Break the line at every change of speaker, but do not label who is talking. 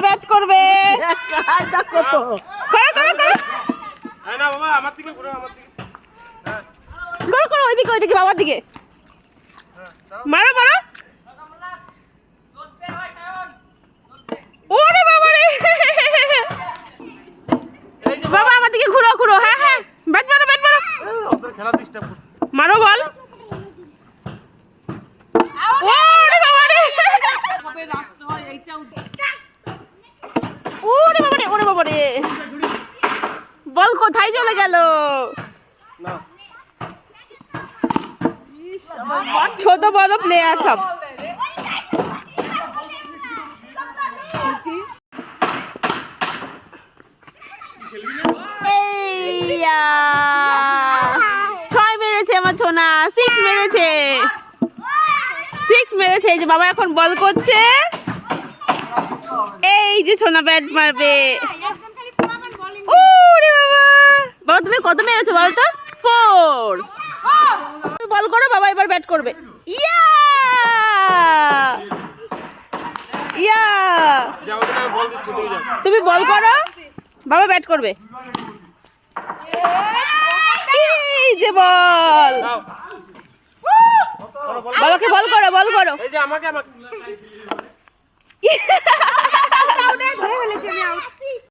সোনা ব্যাট করবে। করো ওইদিকে ওইদিকে বাবার দিকে মারো মারো। ওরে বাবা রে বাবা আমার দিকে ঘুরো ঘুরো। হ্যাঁ হ্যাঁ ব্যাট মারো ব্যাট মারো মারো বল। ওরে বাবা রে ওরে বাবা রে ওরে বাবা রে বল কোথায় চলে গেল? ছোট বড় প্লেয়ার সব। ছয় মেরেছে আমার ছোনা, 6 মেরেছে, 6 মেরেছে। এই যে বাবা এখন বল করছে, এই যে সোনা ব্যাট মারবে। ওরে বাবা বাবা তুমি কত মেরেছো বল তো? 4। তুমি বল করো, বাবা এবার ব্যাট করবে। ইয়া ইয়া তুমি বল করো, বাবা ব্যাট করবে। এই যে বল, বাবাকে বল করো বল করো। এই যে আমাকে আমাকে